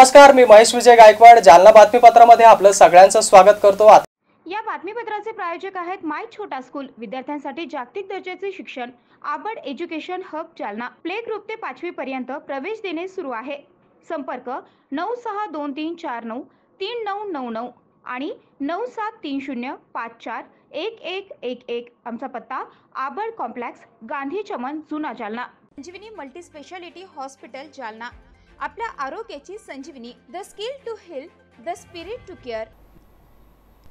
नमस्कार, मी महेश विजय गायकवाड जालना बातमीपत्रामध्ये आपलं सगळ्यांचं स्वागत करतो। या बातमीपत्राचे प्रायोजक आहेत माय छोटा स्कूल, विद्यार्थ्यांसाठी जागतिक दर्जाचे शिक्षण, Abad education hub Jalna. Play group ते 5वी पर्यंत प्रवेश देणे सुरू आहे। संपर्क 9623493999 आणि 9730541111। आमचा पत्ता आबड complex, Gandhi Chaman, Juna Jalna. Sanjivani multi speciality hospital Jalna, आपल्या आरोग्याची संजीवनी। The skill to heal, the spirit to care.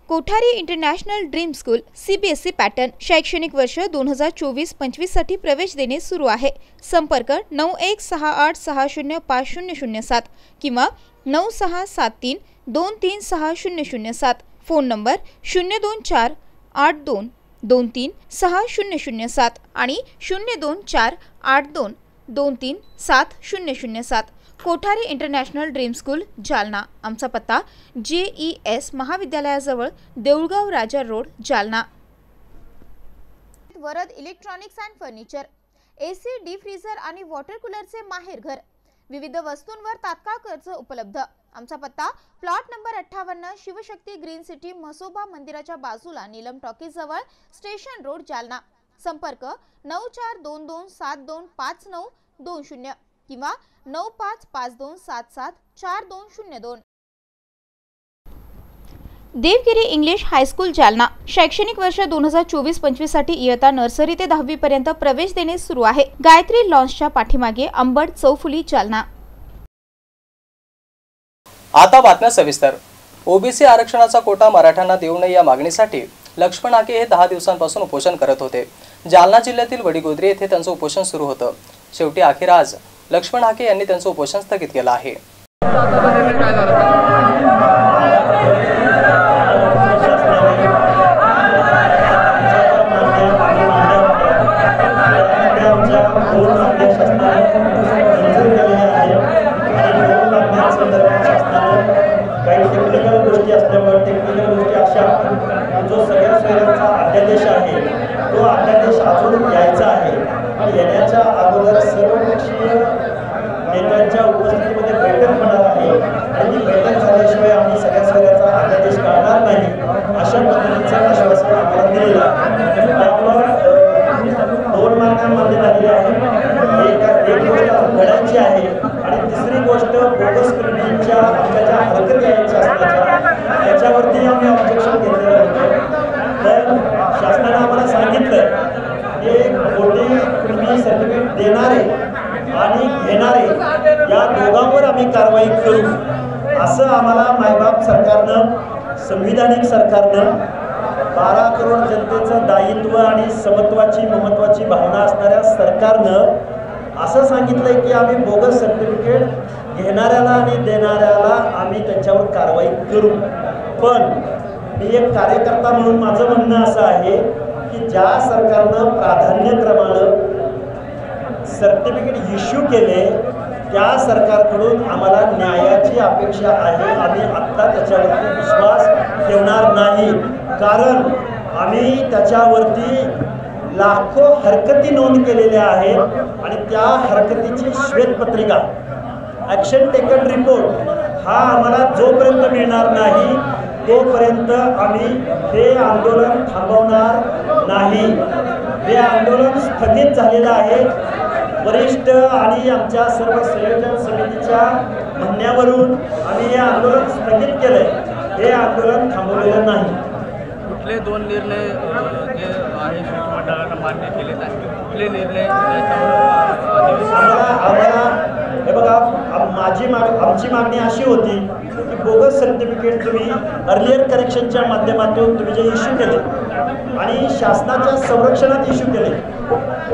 Kothari international dream school CBSE pattern शैक्षणिक वर्ष 2024-25 साठी प्रवेश देणे सुरू आहे। संपर्क 9168605007 किंवा 9673236007। फोन नंबर 02482236007 आणि 02482237007। Kothari international dream school Jalna. आमचा पत्ता JES महाविद्यालयाजवळ, Deulgaon Raja road, Jalna. Varad electronics and furniture, AC, deep freezer आणि वॉटर कूलरचे माहेर घर। विविध वस्तूंवर तात्काळ कर्ज उपलब्ध। आमचा पत्ता plot number 58, Shivshakti green city, Masoba मंदिराच्या बाजूला, नीलम टॉकीज जवळ, स्टेशन रोड, जालना। संपर्क 9422725920 किंवा 9552774202। देवगिरी इंग्लिश हायस्कूल जालना शैक्षणिक वर्ष 2024-25 साठी इयत्ता नर्सरी ते 10वी पर्यंत प्रवेश देणे सुरू आहे। गायत्री लॉन्सच्या पाठीमागे, अंबड चौफुली, जालना। आता बातम्या सविस्तर। OBC आरक्षणाचा कोटा मराठ्यांना देऊ नये या मागणीसाठी लक्ष्मण हाके हे 10 दिवसांपासून उपोषण करत होते। जालना जिल्ह्यातील वडीगोद्री येथे त्यांचं उपोषण सुरू होतं। शेवटी अखेर आज लक्ष्मण हाके यांनी त्यांचं उपोषण स्थगित केलं आहे। जो सगळ्या शहरांचा अध्यादेश आहे तो अध्यादेश अजून यायचा आहे आणि येण्याच्या अगोदर सर्वपक्षीय नेत्यांच्या उपस्थितीमध्ये बैठक होणार आहे आणि ती बैठक झाल्याशिवाय आम्ही सगळ्या शहरांचा अध्यादेश काढणार नाही, अशा पद्धतीचं आश्वासन आम्हाला दिलेलं आहे। त्यामुळे 2 मागण्या मान्य झालेल्या आहेत। एक गोष्ट घडायची आहे आणि तिसरी गोष्ट बोगस कृतीच्या आमच्या ज्या हरकती यायच्या असल्याच्या त्याच्यावरती आम्ही ऑब्जेक्शन घेतलेलं होतं। तर शासनाने आम्हाला सांगितलं की खोटे कृती सर्टिफिकेट देणारे आणि घेणारे या दोघांवर आम्ही कारवाई करू, असं आम्हाला मायबाप सरकारनं, संविधानिक सरकारनं, 12 करोड जनतेचं दायित्व आणि समत्वाची महत्त्वाची भावना असणाऱ्या सरकारनं असं सांगितलंय की आम्ही बोगस सर्टिफिकेट घेणाऱ्याला आणि देणाऱ्याला आम्ही त्याच्यावर कारवाई करू। पण मी एक कार्यकर्ता म्हणून माझं म्हणणं असं आहे की ज्या सरकारनं प्राधान्यक्रमानं सर्टिफिकेट इश्यू केले त्या सरकारकडून आम्हाला न्यायाची अपेक्षा आहे। आम्ही आत्ता त्याच्यावरती विश्वास ठेवणार नाही, कारण आम्ही त्याच्यावरती लाखो हरकती नोंद केलेल्या आहेत आणि त्या हरकतीची श्वेतपत्रिका, ॲक्शन टेकन रिपोर्ट हा आम्हाला जोपर्यंत मिळणार नाही तोपर्यंत आम्ही हे आंदोलन थांबवणार नाही। हे आंदोलन स्थगित झालेलं आहे। वरिष्ठ आणि आमच्या सर्व संयोजन समितीच्या म्हणण्यावरून आम्ही हे आंदोलन स्थगित केलंय, हे आंदोलन थांबवलेलं नाही। कुठले 2 निर्णय जे आहे शिष्टमंडळानं मान्य केलेत आहेत, कुठले निर्णय आम्हाला हे बघा, आमची मागणी अशी होती की बोगस सर्टिफिकेट तुम्ही अर्लियर करेक्शनच्या माध्यमातून तुम्ही जे इश्यू केले आणि शासनाच्या संरक्षणात इश्यू केले,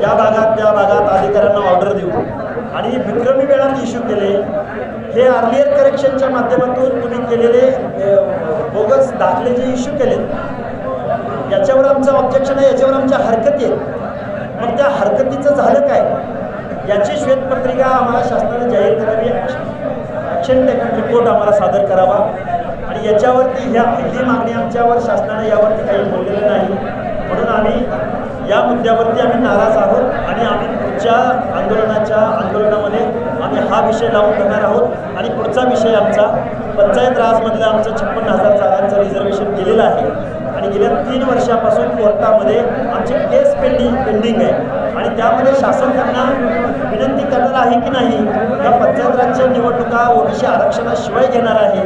या भागात त्या भागात अधिकाऱ्यांना ऑर्डर देऊ आणि विक्रमी वेळात इश्यू केले, हे अर्लियर करेक्शनच्या माध्यमातून तुम्ही केलेले बोगस दाखले जे इश्यू केले याच्यावर आमचं ऑब्जेक्शन आहे, याच्यावर आमच्या हरकती आहेत। मग त्या हरकतीचं झालं काय याची श्वेतपत्रिका आम्हाला शासनाने जाहीर करावी, ॲक्शन टेकन रिपोर्ट आम्हाला सादर करावा आणि याच्यावरती ही मागणी आमच्यावर शासनाने यावरती काही बोललेलं नाही, म्हणून आम्ही या मुद्द्यावरती आम्ही नाराज आहोत आणि आम्ही पुढच्या आंदोलनामध्ये आम्ही आणि हा विषय लावून धरणार आहोत. आणि पुढचा विषय आमचा पंचायत राजमधलं आमचं 56,000 जागांचं रिझर्वेशन केलेलं आहे आणि गेल्या 3 वर्षापासून कोर्टामध्ये आमची केस पेंडिंग आहे आणि त्यामध्ये शासन त्यांना विनंती करणार आहे की नाही या पंचायत राजच्या निवडणुका ओबीसी आरक्षणाशिवाय घेणार आहे,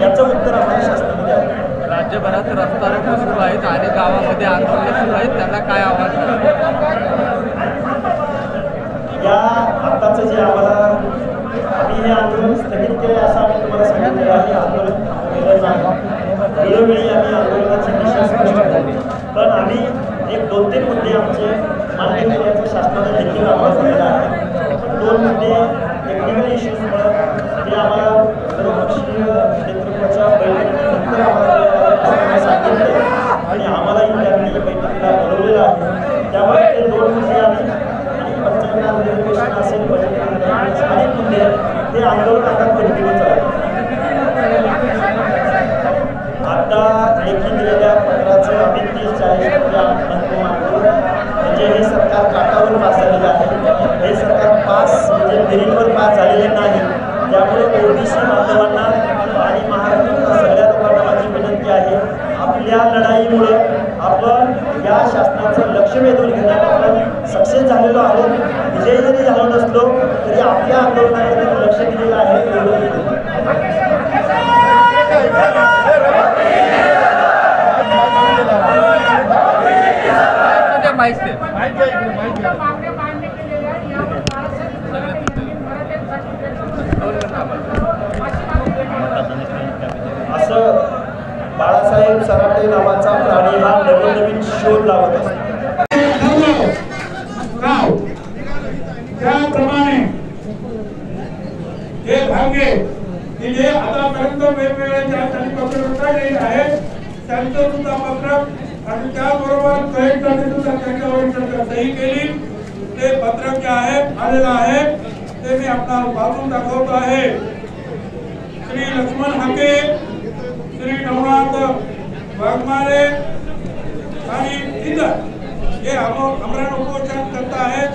याचं उत्तर आम्हाला शासनामध्ये आहे. राज्यभरात रस्ता रोको सुरू आहेत आणि गावामध्ये आंदोलन सुरू आहेत, त्यांना काय आव्हान या आत्ताचं जे आम्ही हे आंदोलन स्थगित केले असं आम्ही तुम्हाला सांगितलेलं आहे. आंदोलन वेळोवेळी आम्ही आंदोलनाची दिशा स्पष्ट केली, पण आम्ही 1-2-3 मुद्दे आमचे मान्य केल्याचं शासनाने देखील आवाज दिलेला आहे. 2 मुद्दे टेक्निकल इश्यूजमुळे ते आम्हाला सर्वपक्षीय नेतृत्वाच्या बैठकीनंतर आम्हाला सांगितले आणि आम्हालाही त्यांनी बैठकीला बोलवलेलं आहे. त्यामुळे ते 2 मुद्दे आम्ही आणि पंचायत रिझर्वेशन असेल, बजेट अनेक मुद्दे ते आंदोलन आता कंटिन्यू चालू. आता लेखी दिलेल्या पत्राचं आम्ही 30-40 म्हणजे हे सरकार काटावर पास झालेलं आहे. हे सरकार पास म्हणजे मेरिटवर पास झालेले नाही. त्यामुळे ओबीसी बांधवांना आणि महाराष्ट्रातल्या सगळ्या लोकांना माझी विनंती आहे, आपल्या लढाईमुळे आपण या शासनाचं लक्ष वेधून घेण्यात आपण सक्सेस झालेलो आहोत. विजयी जरी झालो नसलो तरी आपल्या आंदोलनाकडे लक्ष दिलेलं आहे. असं बाळासाहेब सराटे नावाचा प्राणी हा नवीन शोध लावत असतो. त्याप्रमाणे हे भाग्य की जे आतापर्यंत वेगवेगळ्या ज्या त्यांनी पत्रक काढलेले आहेत त्यांचं सुद्धा पत्रक आणि त्याबरोबर कलेक्टरने सुद्धा त्यांच्यावर सही केली. ते पत्रक जे आहे आलेलं आहे ते मी आपल्याला वाचून दाखवतो आहे. श्री लक्ष्मण हाके, श्री नवनाथ वाघमारे आणि इतर जे आमरण उपोषण करत आहेत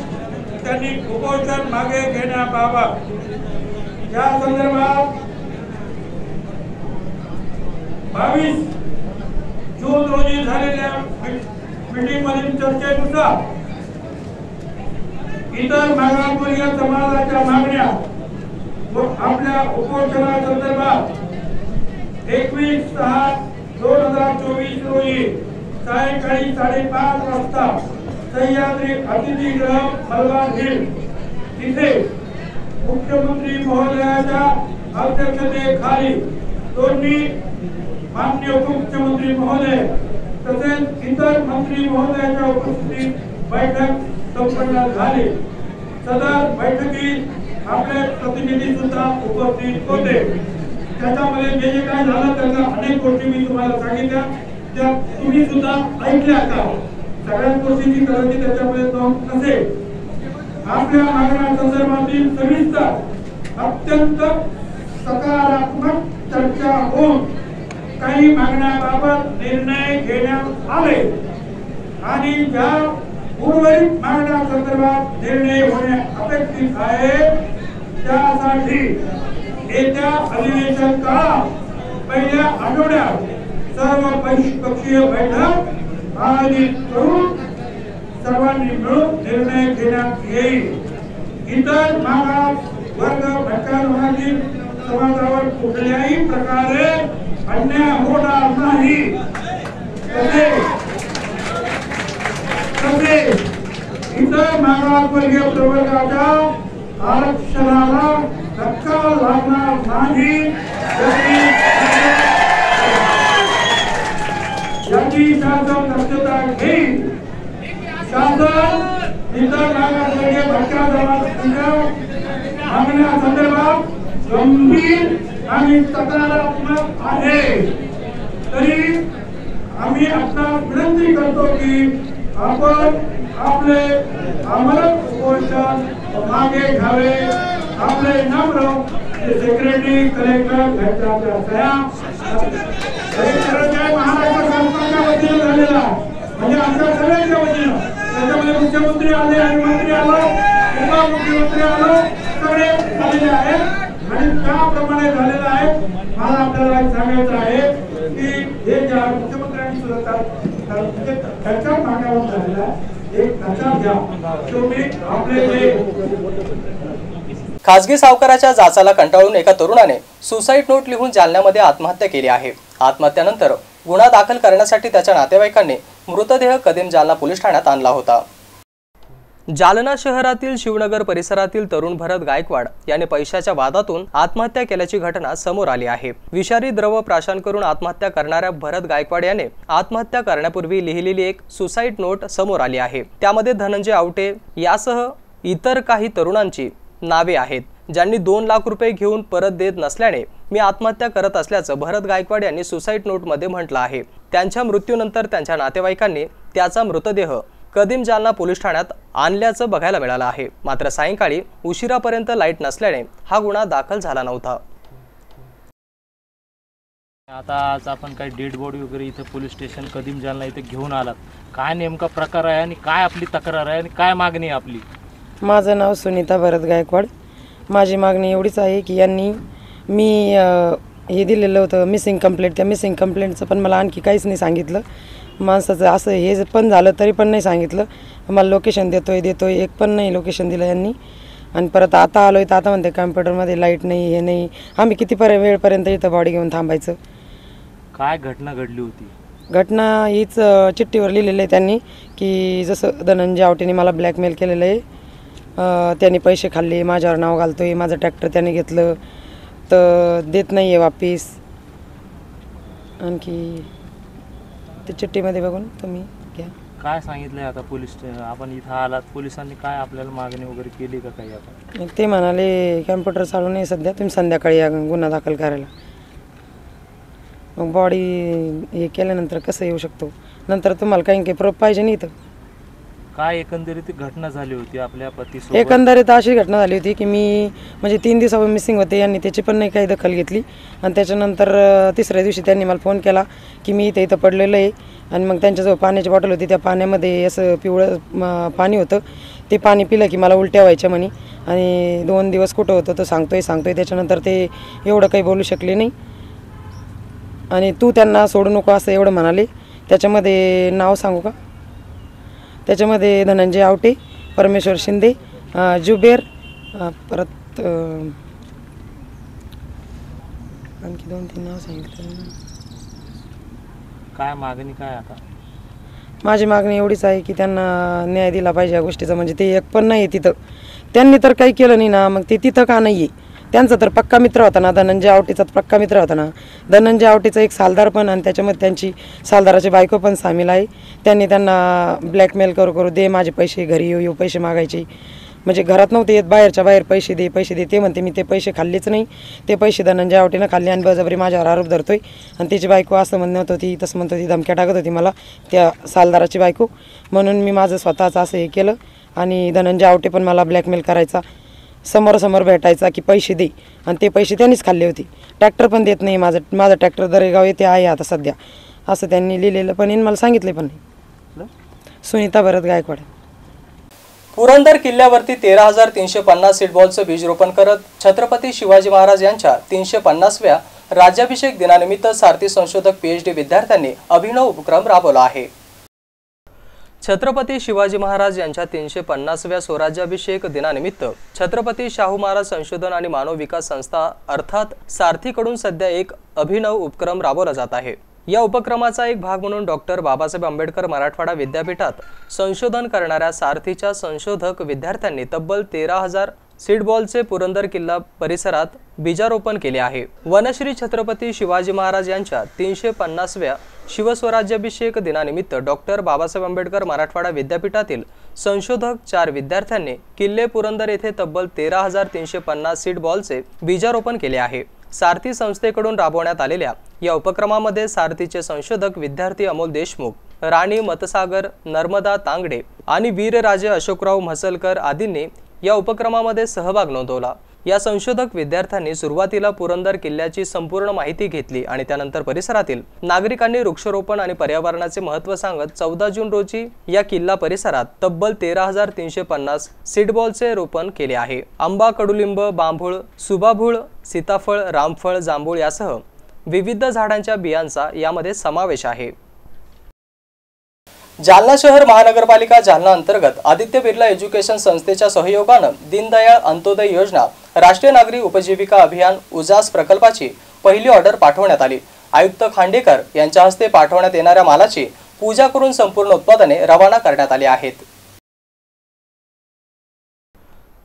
त्यांनी उपोषण मागे घेण्याबाबत या संदर्भात 22 जून रोजी झालेल्या मीटिंग मधील चर्चेनुसार इतर मागासवर्गीय समाजाच्या मागण्या व आपल्या उपोषणासंदर्भात 21/6/2024 रोजी सायंकाळी 5:30 वाजता सह्याद्री अतिथीगृह मलबार हिल तिथे मुख्यमंत्री महोदयाच्या अध्यक्षतेखाली दोन्ही माननीय उपमुख्यमंत्री महोदय तसेच इतर मंत्री महोदयाच्या उपस्थितीत बैठक संपन्न झाली. सदर बैठकीत आपले प्रतिनिधी सुद्धा उपस्थित होते. त्याच्यामध्ये जे जे काय झालं त्याच्या अनेक गोष्टी मी तुम्हाला सांगितल्या, त्या तुम्ही सुद्धा ऐकल्या का? सगळ्याच गोष्टीची कदाचित त्याच्यामध्ये नोंद नसेल. आपल्या मागण्या संदर्भातील सविस्तर अत्यंत सकारात्मक चर्चा होऊन काही मागण्याबाबत निर्णय घेण्यात आले आणि ज्या उर्वरित मागण्या संदर्भात निर्णय होणे अपेक्षित आहे त्यासाठी येत्या अधिवेशन काळात पहिल्या आठवड्यात सर्व पक्षीय बैठक आयोजित करून सर्वांनी मिळून निर्णय घेण्यात येईल. इतर मागास वर्ग घटकांमधील समाजावर कुठल्याही प्रकारे अन्याय होणार नाही. तसेच इतर मागासवर्गीय प्रवर्गाच्या आरक्षणाला धक्का लागणार नाही याची शासन दक्षता घेईल. शासन इतर मागासवर्गीय घटकांच्या मागण्यासंदर्भात गंभीर आणि सकारात्मक आहे. तरी आम्ही आपणास विनंती करतो की आपण आपले आमरण उपोषण मागे घ्यावे. आपले नम्र सेक्रेटरी कलेक्टर घटकाच्या सह्या महाराष्ट्र शासनाच्या वतीने झालेला म्हणजे आमच्या सगळ्यांच्या वतीनं त्याच्यामध्ये मुख्यमंत्री आले आणि मंत्री आलो, उपमुख्यमंत्री आलो, सगळे झालेले आहेत आणि त्याप्रमाणे झालेलं आहे. मला आपल्याला सांगायचं आहे की हे ज्या मुख्यमंत्र्यांनी सुद्धा त्यांच्या मागण्यावर झालेला एक लक्षात घ्या. तुम्ही आपले जे खासगी सावकाराच्या जाचाला कंटाळून एका तरुणाने सुसाईड नोट लिहून जालन्यामध्ये आत्महत्या केली आहे. आत्महत्येनंतर गुन्हा दाखल करण्यासाठी त्याच्या नातेवाईकांनी मृतदेह कदीम जालना पोलीस ठाण्यात आणला होता. जालना शहरातील शिवनगर परिसरातील तरुण भरत गायकवाड याने पैशाच्या वादातून आत्महत्या केल्याची घटना समोर आली आहे. विषारी द्रव प्राशन करून आत्महत्या करणाऱ्या भरत गायकवाड याने आत्महत्या करण्यापूर्वी लिहिलेली एक सुसाईड नोट समोर आली आहे. त्यामध्ये धनंजय आवटे यासह इतर काही तरुणांची नावे आहेत, ज्यांनी 2 लाख रुपये घेऊन परत देत नसल्याने मी आत्महत्या करत असल्याचं भरत गायकवाड यांनी सुसाईड नोटमध्ये म्हटलं आहे. त्यांच्या मृत्यूनंतर त्यांच्या नातेवाईकांनी त्याचा मृतदेह कदीम जालना पोलीस ठाण्यात आणल्याचं बघायला मिळालं आहे. मात्र सायंकाळी उशिरापर्यंत लाईट नसल्याने हा गुन्हा दाखल झाला नव्हता. आता आज आपण काही डेड बॉडी वगैरे इथे पोलीस स्टेशन कदीम जालना इथे घेऊन आलात. काय नेमका प्रकार आहे आणि काय आपली तक्रार आहे आणि काय मागणी आहे आपली? माझं नाव सुनीता भरत गायकवाड. माझी मागणी एवढीच आहे की यांनी मी हे दिलेलं होतं मिसिंग कंप्लेंट, त्या मिसिंग कंप्लेंटचं पण मला आणखी काहीच नाही सांगितलं. माणसाचं असं हे पण झालं तरी पण नाही सांगितलं. मला लोकेशन देतोय एक पण नाही लोकेशन दिलं यांनी. आणि परत आता आलो आहे तर आता म्हणते कॉम्प्युटरमध्ये लाईट नाही, हे नाही. आम्ही किती वेळपर्यंत इथं बॉडी घेऊन थांबायचं? काय घटना घडली होती? घटना हीच चिठ्ठीवर लिहिलेलं आहे त्यांनी की जसं धनंजय आवटेने मला ब्लॅकमेल केलेलं आहे. त्यांनी पैसे खाल्ले, माझ्यावर नाव घालतोय, माझं ट्रॅक्टर त्याने घेतलं तर देत नाही आहे वापिस. आणखी ते चिठ्ठीमध्ये बघून तुम्ही घ्या. काय सांगितलं आता पोलीस आपण इथं आलात, पोलिसांनी काय आपल्याला मागणी वगैरे केली का काही? आता ते म्हणाले कॅम्प्युटर चालू नाही सध्या, तुम्ही संध्याकाळी या गुन्हा दाखल करायला. मग बॉडी हे केल्यानंतर कसं येऊ शकतो? नंतर तुम्हाला काही प्रूफ पाहिजे नाही. इथं काय एकंदरीत घटना झाली होती आपल्या पतीसोबत? एकंदरीत अशी घटना झाली होती की मी म्हणजे 3 दिवसापासून मिसिंग होते. यांनी त्याची पण नाही काही दखल घेतली. आणि त्याच्यानंतर तिसऱ्या दिवशी त्यांनी मला फोन केला की मी इथं पडलेलं आहे. आणि मग त्यांच्याजवळ पाण्याची बॉटल होती, त्या पाण्यामध्ये असं पिवळं पाणी होतं. ते पाणी पिलं की मला उलट्या व्हायच्या म्हणे. आणि 2 दिवस कुठं होतं तो सांगतोय. त्याच्यानंतर ते एवढं काही बोलू शकले नाही. आणि तू त्यांना सोडू नको असं एवढं म्हणाले. त्याच्यामध्ये नाव सांगू का? त्याच्यामध्ये धनंजय आवटे, परमेश्वर शिंदे, जुबेर, परत आणखी 2-3 नाव सांगितलं. काय मागणी काय आता? माझी मागणी एवढीच आहे की त्यांना न्याय दिला पाहिजे या गोष्टीचा. म्हणजे ते एक पण नाही आहे तिथं, त्यांनी तर काही केलं नाही ना, मग ते तिथं का नाही आहे? त्यांचा तर पक्का मित्र होता ना, धनंजय आवटेचा पक्का मित्र होता ना. धनंजय आवटेचा एक सालदार पण आणि त्याच्यामध्ये त्यांची सालदाराची बायको पण सामील आहे. त्यांनी त्यांना ब्लॅकमेल करू दे माझे पैसे, घरी येऊ पैसे मागायचे. म्हणजे घरात नव्हते येत, बाहेरच्या बाहेर पैसे दे. ते म्हणते मी ते पैसे खाल्लेच नाही. ते पैसे धनंजय आवटेनं खाल्ले आणि बळजबरी माझ्यावर आरोप धरतोय. आणि त्याची बायको असं म्हणत होती, तसं म्हणत होती, धमक्या टाकत होती मला, त्या सालदाराची बायको. म्हणून मी माझं स्वतःचं असं हे केलं. आणि धनंजय आवटे पण मला ब्लॅकमेल करायचा, समोरासमोर भेटायचा की पैसे दे. आणि ते पैसे त्यांनीच खाल्ले होते. ट्रॅक्टर पण देत नाही. माझं ट्रॅक्टर दरेगाव येथे आहे आता सध्या, असं त्यांनी लिहिलेलं पण मला सांगितले पण नाही. सुनीता भरत गायकवाड. पुरंदर किल्ल्यावरती 13,350 सीडबॉलचं बीज रोपण करत छत्रपती शिवाजी महाराज यांच्या 350व्या राज्याभिषेक दिनानिमित्त सारथी संशोधक PhD विद्यार्थ्यांनी अभिनव उपक्रम राबवला आहे. छत्रपती शिवाजी महाराज यांच्या 350व्या स्वराज्याभिषेक दिनानिमित्त छत्रपती शाहू महाराज संशोधन आणि मानव विकास संस्था अर्थात सारथीकडून सध्या एक अभिनव उपक्रम राबवला जात आहे. या उपक्रमाचा एक भाग म्हणून डॉक्टर बाबासाहेब आंबेडकर मराठवाडा विद्यापीठात संशोधन करणाऱ्या सारथीच्या संशोधक विद्यार्थ्यांनी तब्बल 13,000 सीडबॉलचे पुरंदर किल्ला परिसरात बीजारोपण केले आहे. वनश्री छत्रपती शिवाजी महाराज यांच्या 350व्या शिवस्वराज्याभिषेक दिनानिमित्त डॉक्टर बाबासाहेब आंबेडकर मराठवाडा विद्यापीठातील संशोधक 4 विद्यार्थ्यांनी किल्ले पुरंदर येथे तब्बल 13,350 सीडबॉलचे बीजारोपण केले आहे. सारथी संस्थेकडून राबवण्यात आलेल्या या उपक्रमामध्ये सारथीचे संशोधक विद्यार्थी अमोल देशमुख, राणी मतसागर, नर्मदा तांगडे आणि वीरराजे अशोकराव म्हसलकर आदींनी या उपक्रमामध्ये सहभाग नोंदवला. या संशोधक विद्यार्थ्यांनी सुरुवातीला पुरंदर किल्ल्याची संपूर्ण माहिती घेतली आणि त्यानंतर परिसरातील नागरिकांनी वृक्षारोपण आणि पर्यावरणाचे महत्त्व सांगत 14 जून रोजी या किल्ला परिसरात तब्बल 13,350 सीडबॉलचे रोपण केले आहे। आंबा, कडुलिंब, बांबूळ, सुबाभूळ, सीताफळ, रामफळ, जांभूळ यासह विविध झाडांच्या बियांचा यामध्ये समावेश आहे। जालना शहर महानगरपालिका जालना अंतर्गत आदित्य बिर्ला एज्युकेशन संस्थेच्या सहयोगानं दीनदयाळ अंत्योदय योजना राष्ट्रीय नागरी उपजीविका अभियान उजास प्रकल्पाची पहिली ऑर्डर पाठवण्यात आली। आयुक्त खांडेकर यांच्या हस्ते पाठवण्यात येणाऱ्या मालाची पूजा करून संपूर्ण उत्पादने रवाना करण्यात आली आहेत।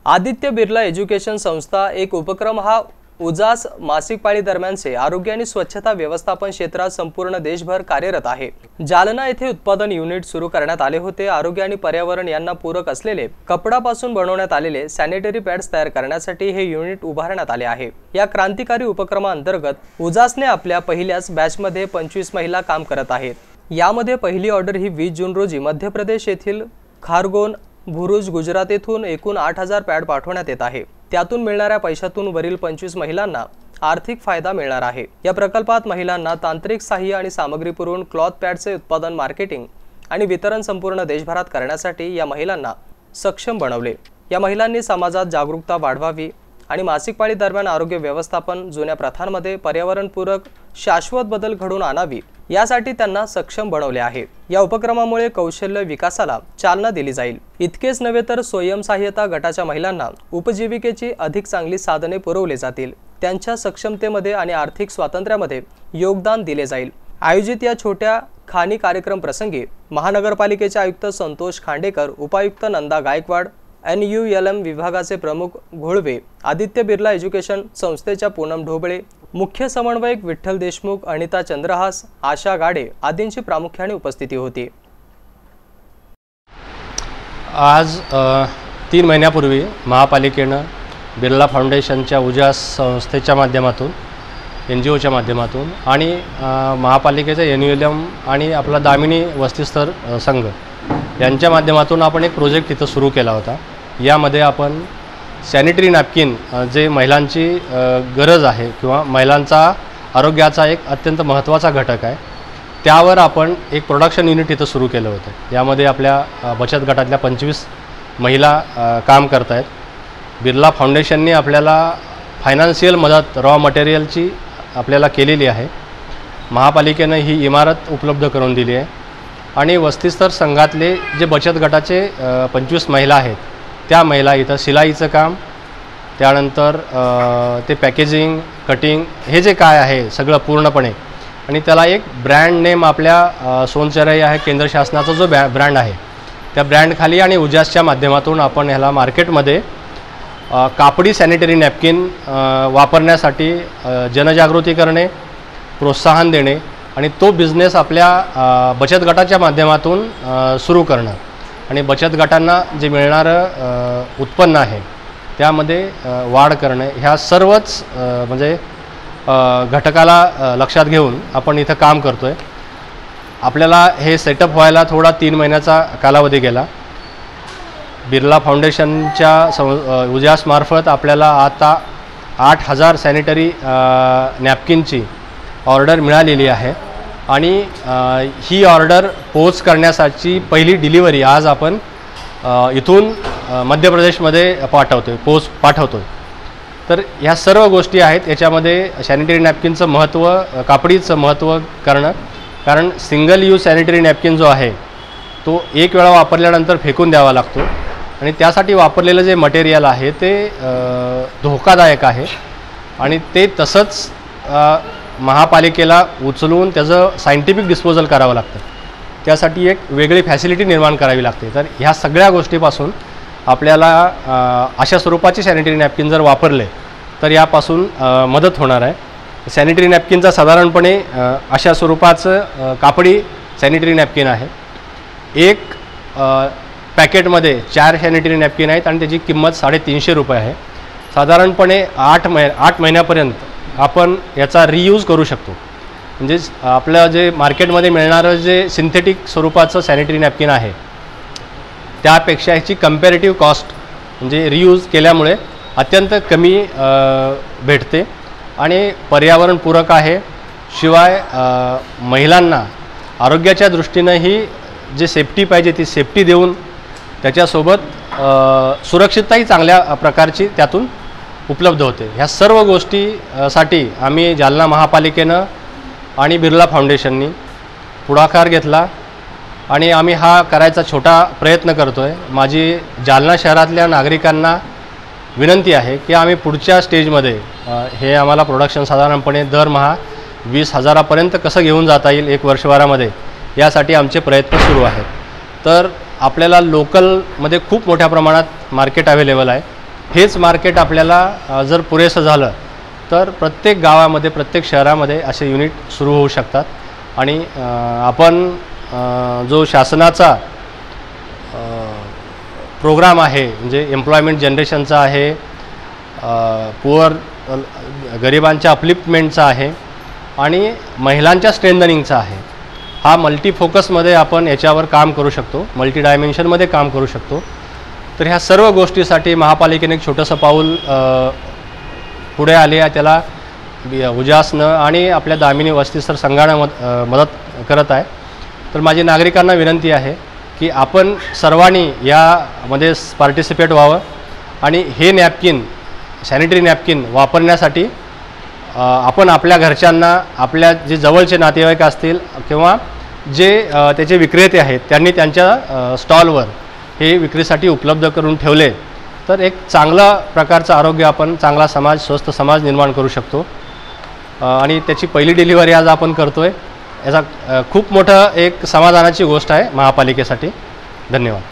आदित्य बिर्ला एज्युकेशन संस्था एक उपक्रम हा उजास मासिक पाळी दरम्यानचे आरोग्य आणि स्वच्छता व्यवस्थापन क्षेत्रात संपूर्ण देशभर कार्यरत आहे। जालना येथे उत्पादन युनिट सुरू करण्यात आले होते। आरोग्य आणि पर्यावरण यांना पूरक असलेले कपडापासून बनवण्यात आलेले सॅनिटरी पॅड्स तयार करण्यासाठी हे युनिट उभारण्यात आले आहे। या क्रांतिकारी उपक्रमाअंतर्गत उजासने आपल्या पहिल्याच बॅचमध्ये 25 महिला काम करत आहेत। यामध्ये पहिली ऑर्डर ही 20 जून रोजी मध्य प्रदेश येथील खारगोन, भुरुच, गुजरात येथून एकूण 8,000 पॅड पाठवण्यात येत आहे। त्यातून मिळणाऱ्या पैशातून वरील 25 महिलांना आर्थिक फायदा मिळणार आहे। या प्रकल्पात महिलांना तांत्रिक सहाय्य आणि सामग्री पुरवून क्लॉथ पॅडचे उत्पादन, मार्केटिंग आणि वितरण संपूर्ण देशभरात करण्यासाठी या महिलांना सक्षम बनवले। या महिलांनी समाजात जागरूकता वाढवावी आणि मासिक पाळी दरम्यान आरोग्य व्यवस्थापन, जुन्या प्रथांमध्ये पर्यावरणपूरक शाश्वत बदल घडवून आणावी यासाठी त्यांना सक्षम बनवले आहे। या उपक्रमामुळे कौशल्य विकासाला चालना दिली जाईल। इतकेच नव्हे तर स्वयंसहाय्यता गटाच्या महिलांना उपजीविकेची अधिक चांगली साधने पुरवली जातील, त्यांच्या सक्षमतेमध्ये आणि आर्थिक स्वातंत्र्यामध्ये योगदान दिले जाईल। आयोजित या छोट्या खाणी कार्यक्रम प्रसंगी महानगरपालिकेचे आयुक्त संतोष खांडेकर, उपायुक्त नंदा गायकवाड, NULM विभागाचे प्रमुख घोळवे, आदित्य बिर्ला एज्युकेशन संस्थेच्या पूनम ढोबळे, मुख्य समन्वयक विठ्ठल देशमुख, अनिता चंद्रहास, आशा गाडे आदींची प्रामुख्याने उपस्थिती होती। आज 3 महिन्यापूर्वी महापालिकेनं बिर्ला फाउंडेशनच्या उजास संस्थेच्या माध्यमातून, NGOच्या माध्यमातून आणि महापालिकेचा NULM आणि आपला दामिनी वस्तीस्तर संघ यांच्या माध्यमातून आपण एक प्रोजेक्ट इथं सुरू केला होता। यामध्ये आपण सॅनिटरी नॅपकिन जे महिलांची गरज आहे किंवा महिलांचा आरोग्याचा एक अत्यंत महत्त्वाचा घटक आहे, त्यावर आपण एक प्रोडक्शन युनिट इथं सुरू केलं होतं। यामध्ये आपल्या बचत गटातल्या 25 महिला काम करत आहेत। बिर्ला फाउंडेशनने आपल्याला फायनान्शियल मदत रॉ मटेरियलची आपल्याला केलेली आहे। महापालिकेनं ही इमारत उपलब्ध करून दिली आहे आणि वस्तीस्तर संघातले जे बचत गटाचे 25 महिला आहेत त्या महिला इथं शिलाईचं काम, त्यानंतर ते पॅकेजिंग, कटिंग हे जे काय आहे सगळं पूर्णपणे, आणि त्याला एक ब्रँड नेम आपल्या सोनचराई आहे केंद्र शासनाचा जो ब्रँड आहे त्या ब्रँडखाली आणि उजासच्या माध्यमातून आपण ह्याला मार्केटमध्ये कापडी सॅनिटरी नॅपकिन वापरण्यासाठी जनजागृती करणे, प्रोत्साहन देणे आणि तो बिझनेस आपल्या बचत गटाच्या माध्यमातून सुरू करणं आणि बचत गटांना जे मिळणारं उत्पन्न आहे त्यामध्ये वाढ करणं, ह्या सर्वच म्हणजे घटकाला लक्षात घेऊन आपण इथं काम करतो आहे। आपल्याला हे सेटअप व्हायला थोडा 3 महिन्याचा कालावधी गेला। बिर्ला फाउंडेशनच्या उजासमार्फत आपल्याला आता 8,000 सॅनिटरी नॅपकिनची ऑर्डर मिळालेली आहे आणि ही ऑर्डर पोच करण्यासाठी पहिली डिलिव्हरी आज आपण इथून मध्य प्रदेशमध्ये पाठवतो। तर ह्या सर्व गोष्टी आहेत। याच्यामध्ये सॅनिटरी नॅपकिनचं महत्त्व, कापडीचं महत्त्व करणं, कारण सिंगल यूज सॅनिटरी नॅपकिन जो आहे तो एक वेळा वापरल्यानंतर फेकून द्यावा लागतो आणि त्यासाठी वापरलेलं जे मटेरियल आहे ते धोकादायक आहे आणि ते तसंच महापालिकेला उचलून त्याचं सायंटिफिक डिस्पोजल करावं लागतं। त्यासाठी एक वेगळी फॅसिलिटी निर्माण करावी लागते। तर ह्या सगळ्या गोष्टीपासून आपल्याला अशा स्वरूपाचे सॅनिटरी नॅपकिन जर वापरले तर यापासून मदत होणार आहे। सॅनिटरी नॅपकिनचा साधारणपणे अशा स्वरूपाचं कापडी सॅनिटरी नॅपकिन आहे। एक पॅकेटमध्ये 4 सॅनिटरी नॅपकिन आहेत आणि त्याची किंमत 350 रुपये आहे। साधारणपणे 8 महिन्यापर्यंत आपण याचा रियूज करू शकतो। म्हणजेच आपलं जे मार्केटमध्ये मिळणारं जे सिंथेटिक स्वरूपाचं सॅनिटरी नॅपकिन आहे त्यापेक्षा ह्याची कंपॅरेटिव्ह कॉस्ट म्हणजे रियूज केल्यामुळे अत्यंत कमी भेटते आणि पर्यावरणपूरक आहे। शिवाय महिलांना आरोग्याच्या दृष्टीनेही जे सेफ्टी पाहिजे ती सेफ्टी देऊन त्याच्यासोबत सुरक्षितताही चांगल्या प्रकारची त्यातून उपलब्ध होते। ह्या सर्व गोष्टीसाठी आम्ही जालना महापालिकेनं आणि बिर्ला फाउंडेशननी पुढाकार घेतला आणि आम्ही हा करायचा छोटा प्रयत्न करतो आहे। माझी जालना शहरातल्या नागरिकांना विनंती आहे की आम्ही पुढच्या स्टेजमध्ये हे आम्हाला प्रोडक्शन साधारणपणे दरमहा 20,000पर्यंत कसं घेऊन जाता येईल 1 वर्षभरामध्ये, यासाठी आमचे प्रयत्न सुरू आहेत। तर आपल्याला लोकलमध्ये खूप मोठ्या प्रमाणात मार्केट अवेलेबल आहे। हेच मार्केट आपल्याला जर पुरेसं झालं तर प्रत्येक गावामध्ये प्रत्येक शहरामध्ये असे युनिट सुरू होऊ शकतात आणि आपण जो शासनाचा प्रोग्राम आहे म्हणजे एम्प्लॉयमेंट जनरेशनचा आहे, गरिबांच्या अपलिफ्टमेंटचा आहे आणि महिलांच्या स्ट्रेंथनिंगचा आहे। हा मल्टी फोकसमध्ये आपण याच्यावर काम करू शकतो, मल्टी डायमेन्शनमध्ये काम करू शकतो। तर ह्या सर्व गोष्टीसाठी महापालिकेने एक छोटंसं पाऊल पुढे आले आहे, त्याला उजासनं आणि आपल्या दामिनी वस्तीस्तर संघानं मदत करत आहे। तर माझी नागरिकांना विनंती आहे की आपण सर्वांनी यामध्ये पार्टिसिपेट व्हावं आणि हे नॅपकिन सॅनिटरी नॅपकिन वापरण्यासाठी आपण आपल्या घरच्यांना, आपल्या जे जवळचे नातेवाईक असतील किंवा जे त्याचे विक्रेते आहेत त्यांनी त्यांच्या स्टॉलवर हे विक्रीसाठी उपलब्ध करून ठेवले तर एक चांगला प्रकारचं आरोग्य आपण, चांगला समाज, स्वस्थ समाज निर्माण करू शकतो आणि त्याची पहिली डिलिव्हरी आज आपण करतोय। याचा खूप मोठं एक समाधानाची गोष्ट आहे महापालिकेसाठी। धन्यवाद।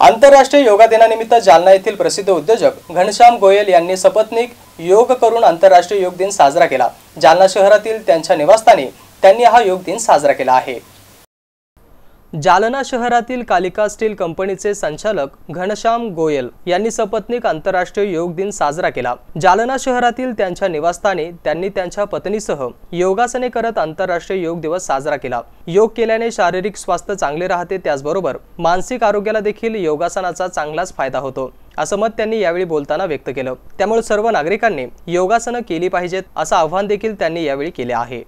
आंतरराष्ट्रीय योगा दिनानिमित्त जालना येथील प्रसिद्ध उद्योजक घनश्याम गोयल यांनी सपत्नीक योग करून आंतरराष्ट्रीय योग दिन साजरा केला। जालना शहरातील त्यांच्या निवासस्थानी त्यांनी हा योग दिन साजरा केला आहे। जालना शहरातील कालिका स्टील कंपनीचे संचालक घनश्याम गोयल यांनी सपत्नीक आंतरराष्ट्रीय योग दिन साजरा केला। जालना शहरातील त्यांच्या निवासस्थानी त्यांनी त्यांच्या पत्नीसह योगासने करत आंतरराष्ट्रीय योग दिवस साजरा केला। योग केल्याने शारीरिक स्वास्थ्य चांगले राहते, त्याचबरोबर मानसिक आरोग्याला देखील योगासनाचा चांगलाच फायदा होतो, असं मत त्यांनी यावेळी बोलताना व्यक्त केलं। त्यामुळे सर्व नागरिकांनी योगासनं केली पाहिजेत असं आवाहन देखील त्यांनी यावेळी केले आहे।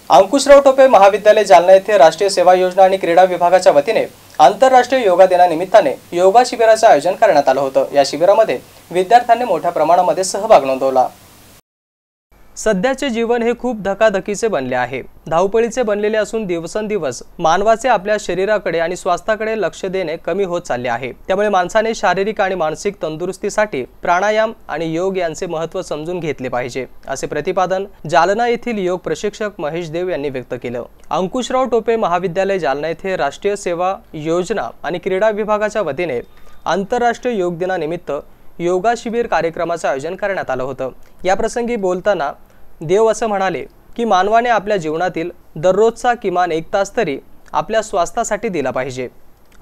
अंकुशराव टोपे महाविद्यालय जालना येथे राष्ट्रीय सेवा योजना आणि क्रीडा विभागाच्या वतीने आंतरराष्ट्रीय योगा दिनानिमित्ताने योगा शिबिराचे आयोजन करण्यात आलं होतं। या शिबिरामध्ये विद्यार्थ्यांनी मोठ्या प्रमाणामध्ये सहभाग नोंदवला। सध्याचे जीवन हे खूप धकाधकीचे बनले आहे, धावपळीचे बनलेले असून दिवसेंदिवस मानवाचे आपल्या शरीराकडे आणि स्वास्थ्याकडे लक्ष देणे कमी होत चालले आहे। त्यामुळे माणसाने शारीरिक आणि मानसिक तंदुरुस्तीसाठी प्राणायाम आणि योग यांचे महत्त्व समजून घेतले पाहिजे, असे प्रतिपादन जालना येथील योग प्रशिक्षक महेश देव यांनी व्यक्त केलं। अंकुशराव टोपे महाविद्यालय जालना येथे राष्ट्रीय सेवा योजना आणि क्रीडा विभागाच्या वतीने आंतरराष्ट्रीय योग दिनानिमित्त योगा शिबिर कार्यक्रमाचे आयोजन करण्यात आलं होतं। या प्रसंगी बोलताना देव असं म्हणाले की मानवाने आपल्या जीवनातील दररोजचा किमान 1 तास तरी आपल्या स्वास्थ्यासाठी दिला पाहिजे,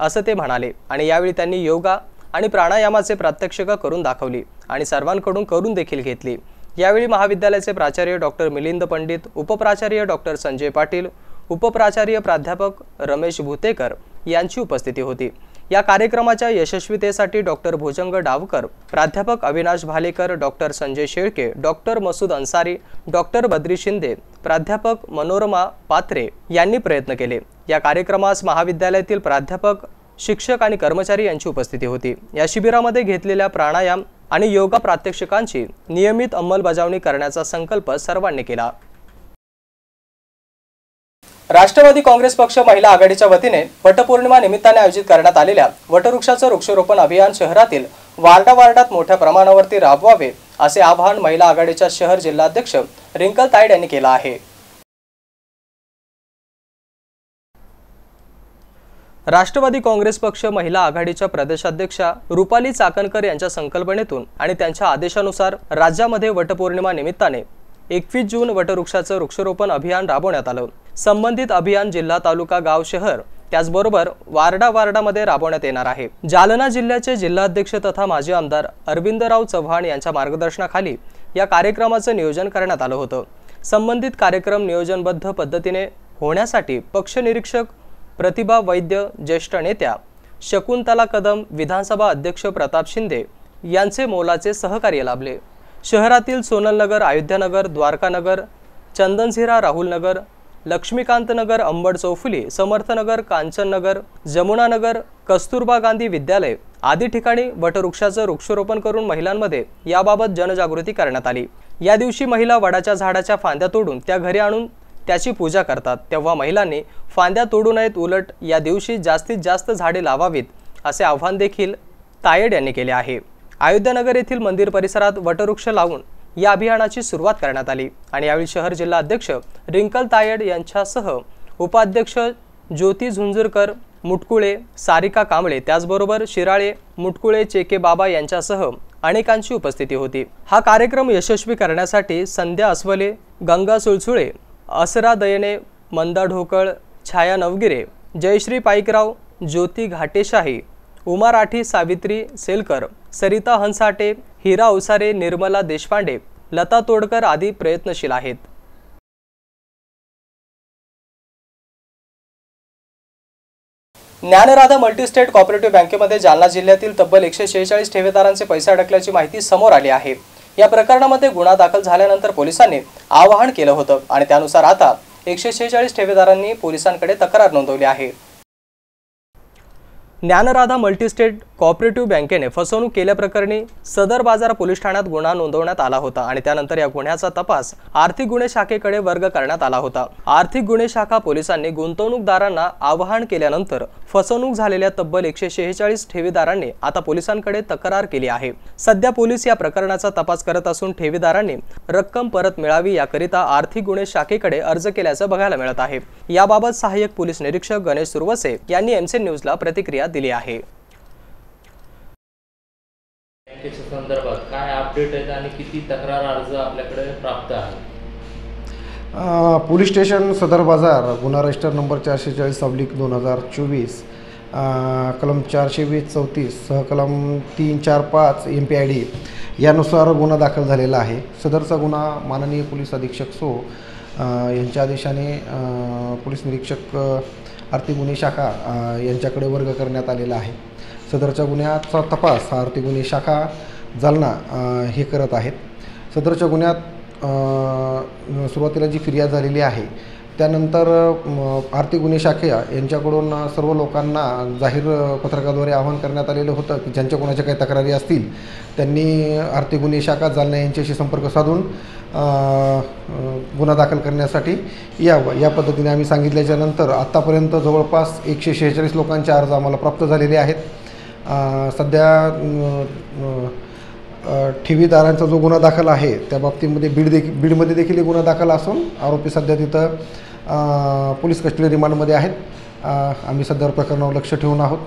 असं ते म्हणाले आणि यावेळी त्यांनी योगा आणि प्राणायामाचे प्रात्यक्षिक करून दाखवली आणि सर्वांकडून करून देखील घेतली। यावेळी महाविद्यालयाचे प्राचार्य डॉक्टर मिलिंद पंडित, उपप्राचार्य डॉक्टर संजय पाटील, उपप्राचार्य प्राध्यापक रमेश भुतेकर यांची उपस्थिती होती। या कार्यक्रमाच्या यशस्वीतेसाठी डॉक्टर भुजंग डावकर, प्राध्यापक Avinash Bhalekar, doctor Sanjay Shelke, doctor Masood Ansari, doctor Badri Shinde, प्राध्यापक मनोरमा पात्रे यांनी प्रयत्न केले। या कार्यक्रमास महाविद्यालयातील प्राध्यापक, शिक्षक आणि कर्मचारी यांची उपस्थिती होती। या शिबिरामध्ये घेतलेल्या प्राणायाम आणि योगा प्रात्यक्षिकांची नियमित अंमलबजावणी करण्याचा संकल्प सर्वांनी केला। राष्ट्रवादी काँग्रेस पक्ष महिला आघाडीच्या वतीने वटपौर्णिमा निमित्ताने आयोजित करण्यात आलेल्या वटवृक्षाचं वृक्षारोपण अभियान शहरातील वार्डात मोठ्या प्रमाणावरती राबवावे असे आवाहन महिला आघाडीच्या शहर जिल्हाध्यक्ष रिंकल ताईड यांनी केलं आहे। राष्ट्रवादी काँग्रेस पक्ष महिला आघाडीच्या प्रदेशाध्यक्षा रुपाली चाकणकर यांच्या संकल्पनेतून आणि त्यांच्या आदेशानुसार राज्यामध्ये वटपौर्णिमा निमित्ताने 21 जून वटवृक्षाचं वृक्षारोपण अभियान राबवण्यात आलं। संबंधित अभियान जिल्हा, तालुका, गाव, शहर त्याचबरोबर वार्डामध्ये राबवण्यात येणार आहे। जालना जिल्ह्याचे जिल्हाध्यक्ष तथा माजी आमदार अरविंदराव चव्हाण यांच्या मार्गदर्शनाखाली या कार्यक्रमाचं नियोजन करण्यात आलं होतं। संबंधित कार्यक्रम नियोजनबद्ध पद्धतीने होण्यासाठी पक्ष निरीक्षक प्रतिभा वैद्य, ज्येष्ठ नेत्या शकुंतला कदम, विधानसभा अध्यक्ष प्रताप शिंदे यांचे मोलाचे सहकार्य लाभले। शहरातील सोनलनगर, अयोध्यानगर, द्वारकानगर, चंदनझिरा, राहुलनगर, लक्ष्मीकांतनगर, अंबड चौफुली, समर्थनगर, कांचननगर, जमुनानगर, कस्तुरबा गांधी विद्यालय आदी ठिकाणी वटवृक्षाचं वृक्षारोपण करून महिलांमध्ये याबाबत जनजागृती करण्यात आली। या दिवशी महिला वडाच्या झाडाच्या फांद्या तोडून त्या घरी आणून त्याची पूजा करतात। तेव्हा महिलांनी फांद्या तोडू नयेत, उलट या दिवशी जास्तीत जास्त झाडे लावावीत असे आवाहन देखील तायड यांनी केले आहे। अयोध्यानगर येथील मंदिर परिसरात वटवृक्ष लावून या अभियानाची सुरुवात करण्यात आली आणि यावेळी शहर जिल्हा अध्यक्ष रिंकल तायड यांच्यासह उपाध्यक्ष ज्योती झुंझुरकर, मुटकुळे, सारिका कांबळे, त्याचबरोबर शिराळे, मुटकुळे, चेके बाबा यांच्यासह अनेकांची उपस्थिती होती। हा कार्यक्रम यशस्वी करण्यासाठी संध्या अस्वले, गंगा सुळसुळे, असरा दयने, मंदा ढोकळ, छाया नवगिरे, जयश्री पाईकराव, ज्योती घाटेशाही, उमा राठी, सावित्री सेलकर, सरिता हंसाटे, हिरा उसारे, निर्मला देशपांडे, लता तोडकर आदी प्रयत्नशील आहेत। ज्ञानराधा मल्टीस्टेट कोऑपरेटिव्ह बँकेमध्ये जालना जिल्ह्यातील तब्बल 146 ठेवीदारांचे पैसे अडकल्याची माहिती समोर आली आहे। या प्रकरणामध्ये गुन्हा दाखल झाल्यानंतर पोलिसांनी आवाहन केलं होतं आणि त्यानुसार आता 146 ठेवीदारांनी पोलिसांकडे तक्रार नोंदवली आहे। ज्ञानराधा मल्टीस्टेट कोऑपरेटिव्ह बँकेने फसवणूक केल्याप्रकरणी सदर बाजार पोलीस ठाण्यात गुन्हा नोंदवण्यात आला होता आणि त्यानंतर या गुन्ह्याचा तपास आर्थिक गुन्हे शाखेकडे वर्ग करण्यात आला होता। आर्थिक गुन्हे शाखा पोलिसांनी गुंतवणूकदारांना आवाहन केल्यानंतर फसवणूक झालेल्या तब्बल 146 ठेवीदारांनी आता पोलिसांकडे तक्रार केली आहे। सध्या पोलीस या प्रकरणाचा तपास करत असून ठेवीदारांनी रक्कम परत मिळावी याकरिता आर्थिक गुन्हे शाखेकडे अर्ज केल्याचं बघायला मिळत आहे। याबाबत सहाय्यक पोलीस निरीक्षक गणेश सुरवसे यांनी एमसीएन न्यूजला प्रतिक्रिया दिली आहे। बँकेच्या संदर्भात काय अपडेट आहेत आणि किती तक्रार अर्ज आपल्याकडे प्राप्त आहे? पोलीस स्टेशन सदर बाजार गुन्हा रजिस्टर नंबर 440/2024 कलम 420-34 सहकलम 345 MPID यानुसार गुन्हा दाखल झालेला आहे। सदरचा गुन्हा माननीय पोलीस अधीक्षक सो यांच्या आदेशाने पोलीस निरीक्षक आर्थिक गुन्हे शाखा यांच्याकडे वर्ग करण्यात आलेला आहे। सदरच्या गुन्ह्याचा तपास आर्थिक गुन्हे शाखा जालना हे करत आहेत। सदरच्या गुन्ह्यात सुरुवातीला जी फिर्याद झालेली आहे त्यानंतर आर्थिक गुन्हे शाखा यांच्याकडून सर्व लोकांना जाहीर पत्रकाद्वारे आवाहन करण्यात आलेलं होतं की ज्यांच्या कोणाच्या काही तक्रारी असतील त्यांनी आर्थिक गुन्हे शाखा जालना यांच्याशी संपर्क साधून गुन्हा दाखल करण्यासाठी यावं। या पद्धतीने आम्ही सांगितल्याच्या नंतर आत्तापर्यंत जवळपास 146 लोकांचे अर्ज आम्हाला प्राप्त झालेले आहेत। सध्या ठेवीदारांचा जो गुन्हा दाखल आहे त्या बाबतीमध्ये बीडमध्ये देखील गुन्हा दाखल असून आरोपी सध्या तिथं पोलीस कस्टडी रिमांडमध्ये आहेत। आम्ही सध्या प्रकरणावर लक्ष ठेवून आहोत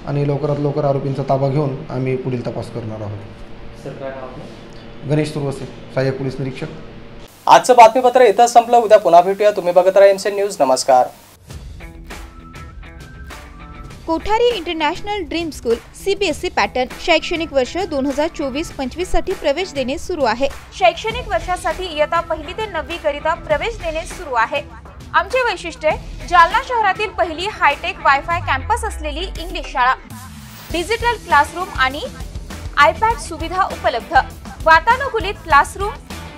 आणि लवकरात लवकर आरोपींचा ताबा घेऊन आम्ही पुढील तपास करणार आहोत। गणेश सुरवसे, सहाय्यक पोलीस निरीक्षक। आजचं बातमीपत्र इथं संपलं। उद्या पुन्हा भेटूया। तुम्ही बघत राहा एमसीएन न्यूज। नमस्कार। Kothari international dream school CBSE pattern शैक्षणिक वर्ष 2024-25 साठी प्रवेश देणे सुरू आहे। शैक्षणिक वर्षासाठी इयत्ता 1ली ते 9वी करिता प्रवेश देणे सुरू आहे। आमचे वैशिष्ट्य जालना शहरातील पहिली हायटेक वायफाय कॅम्पस असलेली इंग्लिश शाळा, डिजिटल क्लासरूम आणि iPad सुविधा उपलब्ध, वातानुकूलित क्लासरूम,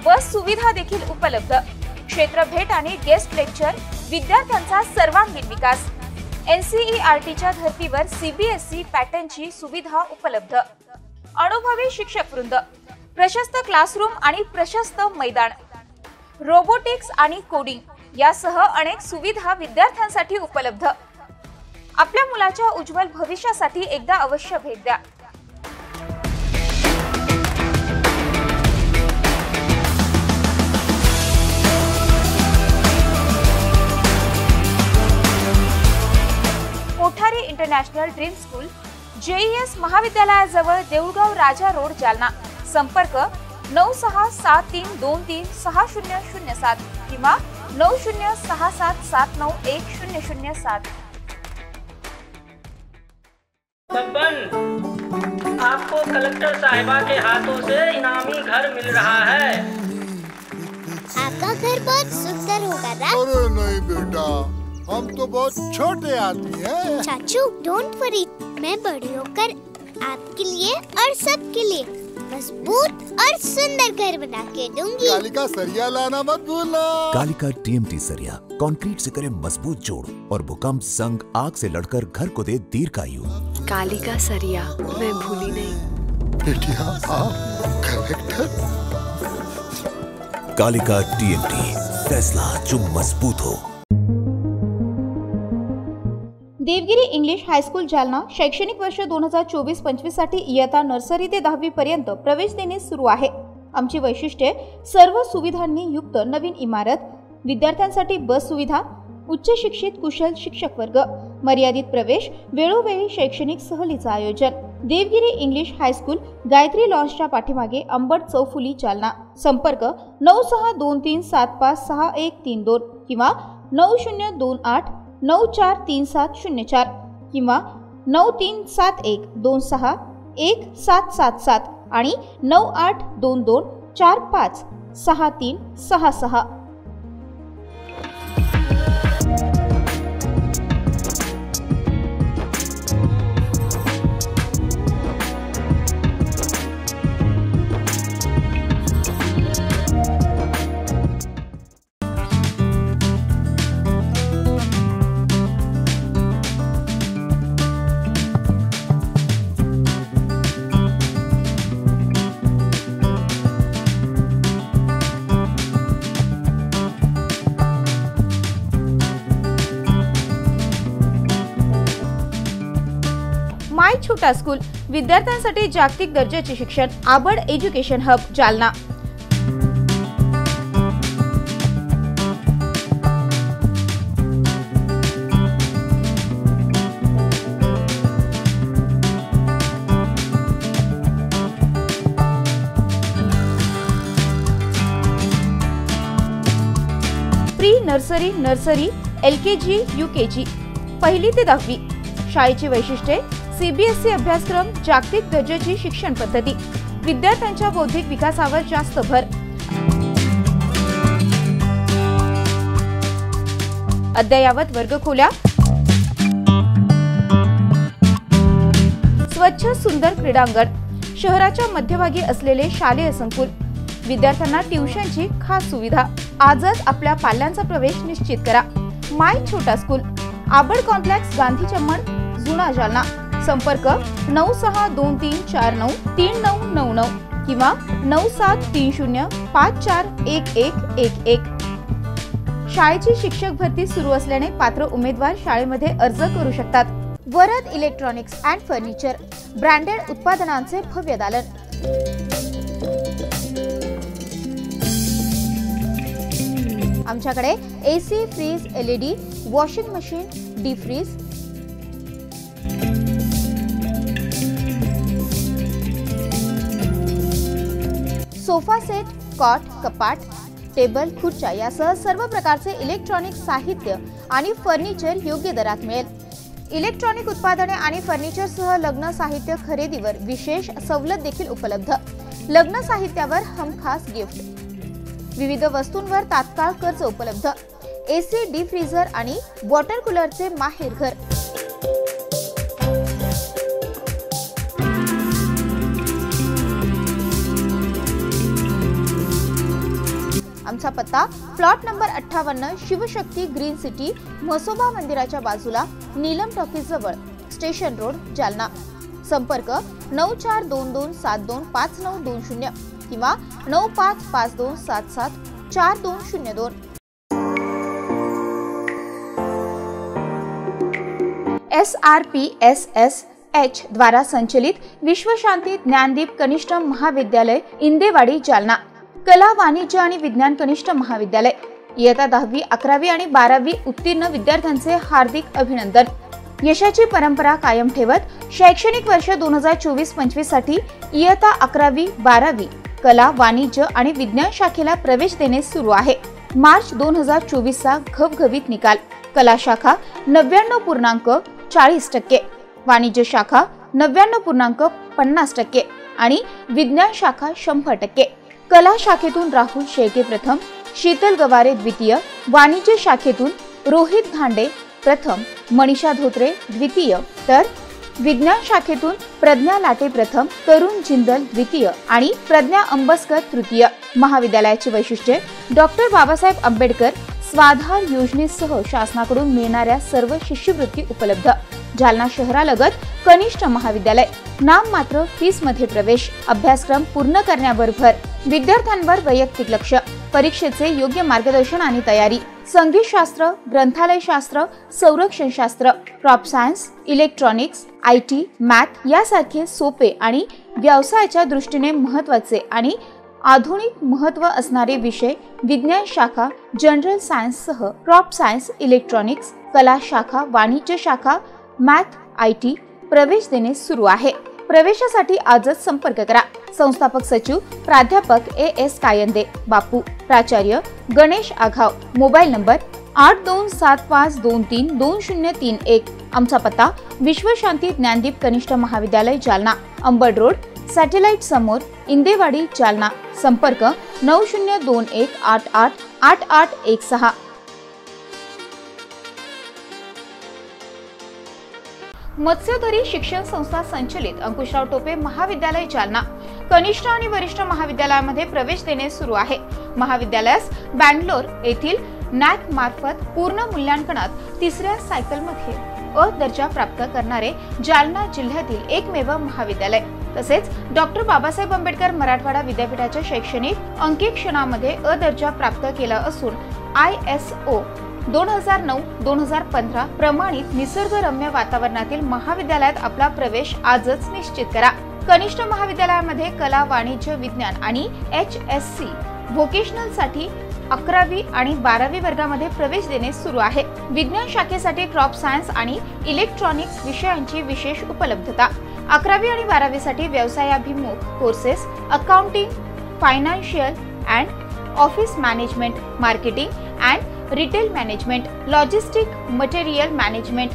बस सुविधा देखील उपलब्ध, क्षेत्र भेट आणि गेस्ट लेक्चर, विद्यार्थ्यांचा सर्वांगीण विकास, NCERTच्या धर्तीवर CBSE पॅटर्नची सुविधा उपलब्ध, अनुभवी शिक्षक वृंद, प्रशस्त क्लासरूम आणि प्रशस्त मैदान, रोबोटिक्स आणि कोडिंग यासह अनेक सुविधा विद्यार्थ्यांसाठी उपलब्ध। आपल्या मुलाच्या उज्ज्वल भविष्यासाठी एकदा अवश्य भेट द्या। Kothari international dream school, JES महाविद्यालयाजवळ, देऊळगाव राजा रोड, जालना। संपर्क 9673236007 किंवा 9067791007। आपको कलेक्टर साहिबा के हाथों से इनामी घर मिल रहा है। आपका घर बहुत सुंदर होगा ना? अरे नहीं बेटा, हम तो बहुत छोटे आदमी हैं। चाचू डोंट वरी, मैं बड़ी होकर आपके लिए और सबके लिए मजबूत और सुंदर घर बना के दूंगी। कालिका सरिया लाना मत भूलना। कालिका TMT सरिया कंक्रीट से करे मजबूत जोड़ और भूकंप, संग, आग से लड़कर घर को दे दीर्घायु। कालिका सरिया मैं भूली नहीं। बेटिया आप कलेक्टर। कालिका TMT, फैसला जो मजबूत हो। देवगिरी इंग्लिश हायस्कूल जालना शैक्षणिक वर्ष 2024-25 साठी इयत्ता नर्सरी ते 10वी पर्यंत प्रवेश देणे सुरू आहे। आमची वैशिष्ट्ये सर्व सुविधांनी युक्त नवीन इमारत, विद्यार्थ्यांसाठी बस सुविधा, उच्च शिक्षित कुशल शिक्षक वर्ग, मर्यादित प्रवेश, वेळोवेळी शैक्षणिक सहलीचं आयोजन। देवगिरी इंग्लिश हायस्कूल, गायत्री लॉन्सच्या पाठीमागे, अंबड चौफुली, जालना। संपर्क 9027566132 किंवा 9028 943704 किंवा 9371261777 आणि 9822456366। माय छोटा स्कूल, विद्यार्थ्यांसाठी जागतिक दर्जाचे शिक्षण, Abad education hub, Jalna. Pre nursery, nursery, LKG, UKG, पहिली ते 10वी। शाळेची वैशिष्ट्ये: CBSE अभ्यासक्रम, जागतिक दर्जाची शिक्षण पद्धती, विद्यार्थ्यांच्या बौद्धिक विकासावर जास्त भर। अद्ययावत वर्गखोल्या, स्वच्छ सुंदर क्रीडांगण, शहराच्या मध्यभागी असलेले शालेय संकुल, विद्यार्थ्यांना ट्युशनची खास सुविधा। आजच आपल्या पाल्यांचा प्रवेश निश्चित करा। माय छोटा स्कूल, आबड कॉम्प्लेक्स, गांधी चमन, जुना, जालना। संपर्क 9623493999 किंवा 9730541111। शाळेची शिक्षक भरती सुरू असल्याने पात्र उमेदवार शाळेमध्ये अर्ज करू शकतात। Varad electronics and furniture, branded उत्पादनांचे भव्य दालन। आमच्याकडे AC, fridge, LED, washing machine, deep fridge, sofa set, cot, कपाट, टेबल, खुर्च्या यासह सर्व प्रकारचे इलेक्ट्रॉनिक साहित्य आणि फर्निचर योग्य दरात मिळेल। इलेक्ट्रॉनिक उत्पादने आणि फर्निचरसह लग्न साहित्य खरेदीवर विशेष सवलत देखील उपलब्ध। लग्न साहित्यावर हमखास गिफ्ट, विविध वस्तूंवर तात्काळ कर्ज उपलब्ध। AC, डीप फ्रीजर आणि वॉटर कूलरचे माहेर घर। आमचा पत्ता plot number 58, Shivshakti green city, Mhasoba मंदिराच्या बाजूला, नीलम टॉकीज जवळ, स्टेशन रोड, जालना। संपर्क 9422725920 किंवा 9552774202। SRPSSH द्वारा संचलित विश्वशांती ज्ञानदीप कनिष्ठ महाविद्यालय, इंदेवाडी, जालना। कला, वाणिज्य आणि विज्ञान कनिष्ठ महाविद्यालय, इयत्ता 10वी, 11वी आणि 12वी उत्तीर्ण विद्यार्थ्यांचे हार्दिक अभिनंदन। यशाची परंपरा कायम ठेवत शैक्षणिक वर्ष 2024-25 साठी इयत्ता 11वी, 12वी कला, वाणिज्य आणि विज्ञान शाखेला प्रवेश देणे सुरू आहे। मार्च 2024 चा घवघवीत निकाल। कला शाखा 99.40%, वाणिज्य शाखा 99.50% आणि विज्ञान शाखा 100%। कला शाखेतून राहुल शेळके प्रथम, शीतल गवारे द्वितीय, वाणिज्य शाखेतून रोहित धांडे प्रथम, मनीषा धोत्रे द्वितीय, तर विज्ञान शाखेतून प्रज्ञा लाटे प्रथम, तरुण जिंदल द्वितीय आणि प्रज्ञा अंबस्कर तृतीय. महाविद्यालयाची वैशिष्ट्ये: डॉक्टर बाबासाहेब आंबेडकर स्वाधार योजनेसह शासनाकडून मिळणाऱ्या सर्व शिष्यवृत्ती उपलब्ध. जालना शहरालगत कनिष्ठ महाविद्यालय. नाममात्र फीस मध्ये प्रवेश. अभ्यासक्रम पूर्ण करण्यावर भर. विद्यार्थ्यांवर वैयक्तिक लक्ष. परीक्षेचे योग्य मार्गदर्शन आणि तयारी. संगीतशास्त्र, ग्रंथालयशास्त्र, संरक्षणशास्त्र, crop science, electronics, IT, math यासारखे सोपे आणि व्यवसायाच्या दृष्टीने महत्त्वाचे आणि आधुनिक महत्त्व असणारे विषय. विज्ञान शाखा, जनरल सायन्ससह क्रॉप सायन्स, इलेक्ट्रॉनिक्स, कला शाखा, वाणिज्य शाखा, मॅथ, IT प्रवेश देणे सुरू आहे. प्रवेशासाठी आजच संपर्क करा. संस्थापक सचिव प्राध्यापक AS कायंदे, बापू. प्राचार्य गणेश आघाव. Mobile number 8275232031. आमचा पत्ता विश्वशांती ज्ञानदीप कनिष्ठ महाविद्यालय जालना, अंबड रोड, सॅटेलाइट समोर, इंदेवाडी, जालना. संपर्क 9021888816. मत्स्यधरी शिक्षण संस्था संचलित अंकुशराव टोपे महाविद्यालय जालना कनिष्ठ आणि वरिष्ठ महाविद्यालयामध्ये प्रवेश देणे सुरू आहे. महाविद्यालयास बँगलोर येथील नॅक मार्फत पूर्ण मूल्यांकनात तिसऱ्या सायकलमध्ये अ दर्जा प्राप्त करणारे जालना जिल्ह्यातील एकमेव महाविद्यालय. तसेच डॉक्टर बाबासाहेब आंबेडकर मराठवाडा विद्यापीठाच्या शैक्षणिक अंकेक्षणामध्ये अ दर्जा प्राप्त केला असून ISO 2009-2015 प्रमाणित निसर्गरम्य वातावरणातील महाविद्यालयात आपला प्रवेश आजच निश्चित करा. कनिष्ठ महाविद्यालयामध्ये कला, वाणिज्य, विज्ञान आणि HSC व्होकेशनल साठी 11वी आणि 12वी वर्गामध्ये प्रवेश देणे सुरू आहे. विज्ञान शाखेसाठी क्रॉप सायन्स आणि इलेक्ट्रॉनिक्स विषयांची विशेष उपलब्धता. 11वी आणि 12वी साठी व्यवसायाभिमुख courses, accounting, financial and office management, marketing and retail management, logistic, material management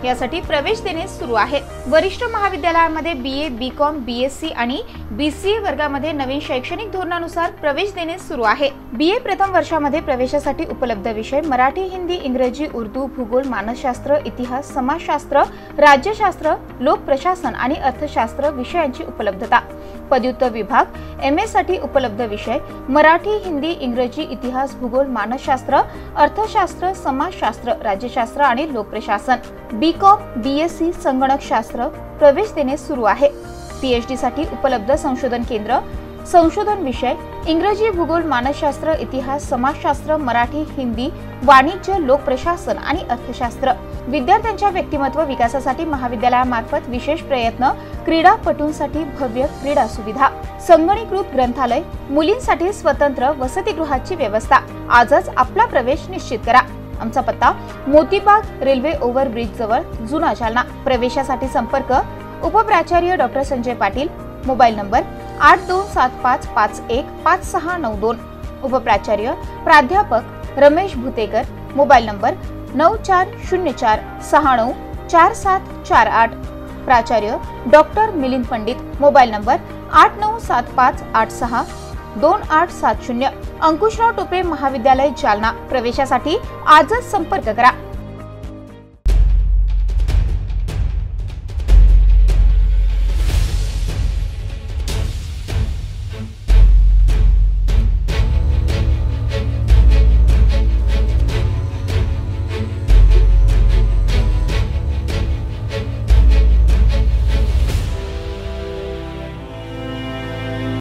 यासाठी प्रवेश देणे सुरू आहे. वरिष्ठ महाविद्यालयामध्ये BA, BCom, BSc आणि BCA वर्गामध्ये नवीन शैक्षणिक धोरणानुसार प्रवेश देणे सुरू आहे. BA प्रथम वर्षामध्ये प्रवेशासाठी उपलब्ध विषय मराठी, हिंदी, इंग्रजी, उर्दू, भूगोल, मानसशास्त्र, इतिहास, समाजशास्त्र, राज्यशास्त्र, लोकप्रशासन आणि अर्थशास्त्र विषयांची उपलब्धता. पदव्युत्तर विभाग MA साठी उपलब्ध विषय मराठी, हिंदी, इंग्रजी, इतिहास, भूगोल, मानसशास्त्र, अर्थशास्त्र, समाजशास्त्र, राज्यशास्त्र आणि लोकप्रशासन. BCom, BSc संगणकशास्त्र प्रवेश देणे सुरू आहे. PhD साठी उपलब्ध संशोधन केंद्र. संशोधन विषय इंग्रजी, भूगोल, मानसशास्त्र, इतिहास, समाजशास्त्र, मराठी, हिंदी, वाणिज्य, लोकप्रशासन आणि अर्थशास्त्र. विद्यार्थ्यांच्या व्यक्तिमत्व विकासासाठी महाविद्यालयामार्फत विशेष प्रयत्न. क्रीडापटूंसाठी भव्य क्रीडा सुविधा. संगणकीकृत ग्रंथालय. मुलींसाठी स्वतंत्र वसतिगृहाची व्यवस्था. आजच आपला प्रवेश निश्चित करा. आमचा पत्ता मोतीबाग रेल्वे ओव्हरब्रिज जवळ, जुना जालना. प्रवेशासाठी संपर्क उपप्राचार्य doctor Sanjay Patil. Mobile number 8275515692. उपप्राचार्य प्राध्यापक रमेश भुतेकर. Mobile number 9404694748. प्राचार्य doctor Milind Pandit. Mobile number 8975862870. Ankushrao Tope महाविद्यालय जालना. प्रवेशासाठी आजच संपर्क करा.